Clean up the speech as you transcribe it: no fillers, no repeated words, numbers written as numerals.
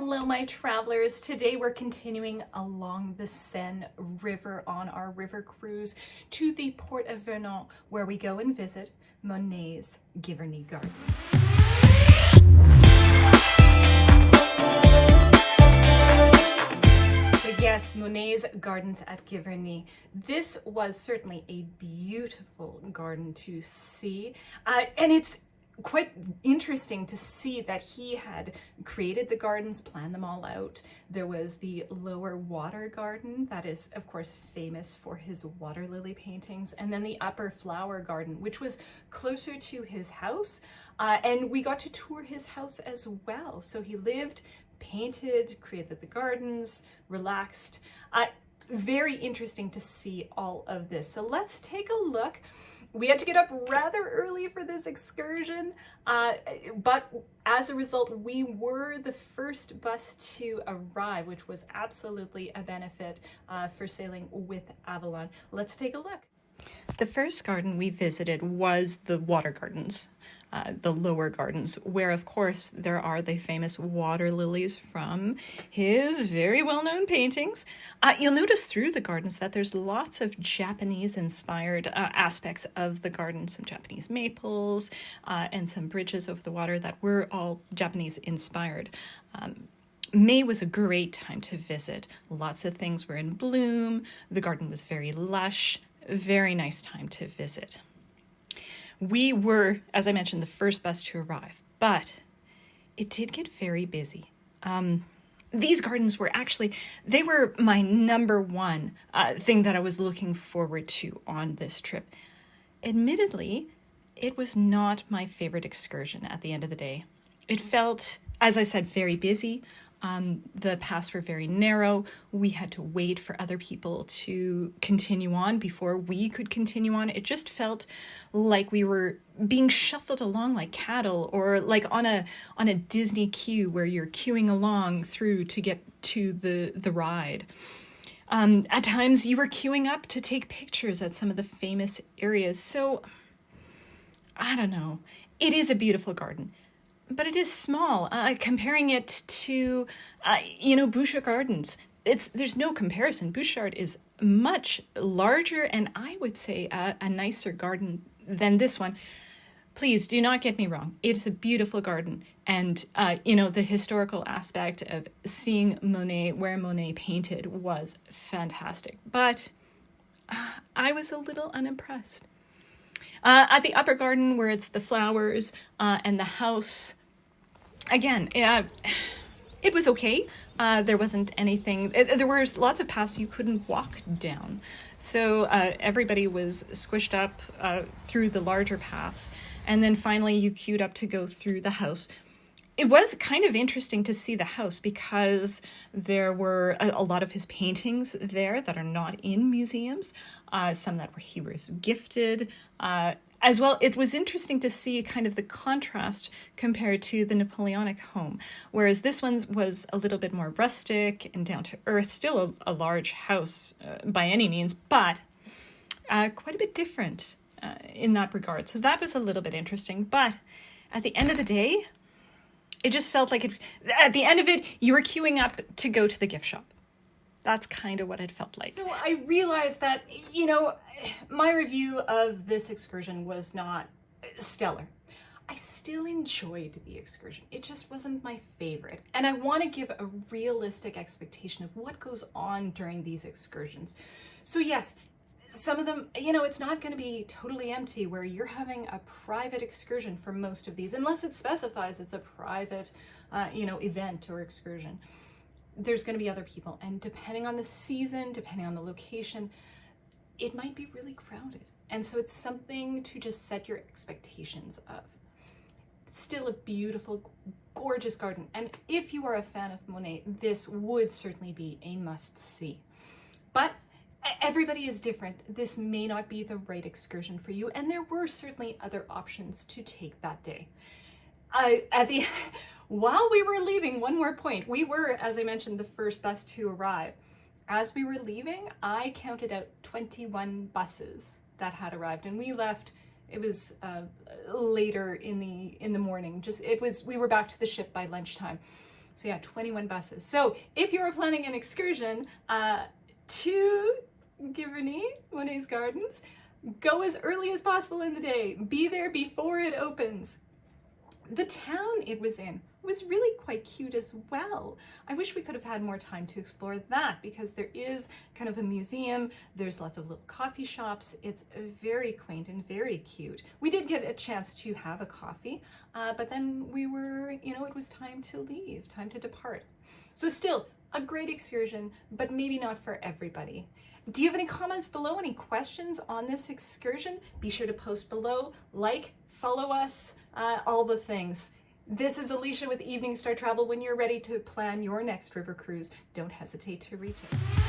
Hello, my travelers. Today we're continuing along the Seine River on our river cruise to the port of Vernon, where we go and visit Monet's Giverny Gardens. So yes, Monet's Gardens at Giverny. This was certainly a beautiful garden to see, and it's quite interesting to see that he had created the gardens, planned them all out. There was the lower water garden that is, of course, famous for his water lily paintings, and then the upper flower garden, which was closer to his house, and we got to tour his house as well. So he lived, painted, created the gardens, relaxed. Very interesting to see all of this. So let's take a look. We had to get up rather early for this excursion, but as a result, we were the first bus to arrive, which was absolutely a benefit for sailing with Avalon. Let's take a look. The first garden we visited was the water gardens, the lower gardens, where of course there are the famous water lilies from his very well-known paintings. You'll notice through the gardens that there's lots of Japanese-inspired aspects of the garden, some Japanese maples and some bridges over the water that were all Japanese-inspired. May was a great time to visit. Lots of things were in bloom. The garden was very lush. Very nice time to visit. We were, as I mentioned, the first bus to arrive, but it did get very busy. These gardens were actually, they were my number one thing that I was looking forward to on this trip. Admittedly, it was not my favorite excursion at the end of the day. It felt, as I said, very busy. The paths were very narrow. We had to wait for other people to continue on before we could continue on. It just felt like we were being shuffled along like cattle, or like on a Disney queue where you're queuing along through to get to the ride. At times you were queuing up to take pictures at some of the famous areas. So I don't know. It is a beautiful garden, but it is small. Comparing it to, Bouchard Gardens, there's no comparison. Bouchard is much larger, and I would say a nicer garden than this one. Please do not get me wrong. It is a beautiful garden, and the historical aspect of seeing Monet where Monet painted was fantastic. But I was a little unimpressed. At the upper garden, where it's the flowers and the house, again, it was okay. There wasn't anything. There was lots of paths you couldn't walk down. So everybody was squished up through the larger paths. And then finally you queued up to go through the house. It was kind of interesting to see the house because there were a lot of his paintings there that are not in museums, some that he was gifted. As well, it was interesting to see kind of the contrast compared to the Napoleonic home, whereas this one was a little bit more rustic and down to earth, still a large house by any means, but quite a bit different in that regard. So that was a little bit interesting. But at the end of the day, it just felt like at the end of it, you were queuing up to go to the gift shop. That's kind of what it felt like. So I realized that, my review of this excursion was not stellar. I still enjoyed the excursion. It just wasn't my favorite. And I want to give a realistic expectation of what goes on during these excursions. So yes, some of them, it's not going to be totally empty where you're having a private excursion for most of these, unless it specifies it's a private, event or excursion. There's going to be other people, and depending on the season, depending on the location, it might be really crowded. And so it's something to just set your expectations of. Still a beautiful, gorgeous garden. And if you are a fan of Monet, this would certainly be a must-see. But everybody is different. This may not be the right excursion for you, and there were certainly other options to take that day. While we were leaving, one more point. We were, as I mentioned, the first bus to arrive. As we were leaving, I counted out 21 buses that had arrived, and we left. It was later in the morning. We were back to the ship by lunchtime. So yeah, 21 buses. So if you're planning an excursion to Giverny, Monet's Gardens, go as early as possible in the day. Be there before it opens. The town it was in was really quite cute as well. I wish we could have had more time to explore that, because there is kind of a museum, there's lots of little coffee shops. It's very quaint and very cute. We did get a chance to have a coffee, but then we were, it was time to leave, time to depart. So still a great excursion, but maybe not for everybody. Do you have any comments below, any questions on this excursion? Be sure to post below, like, follow us, all the things. This is Alicia with Evening Star Travel. When you're ready to plan your next river cruise, don't hesitate to reach out.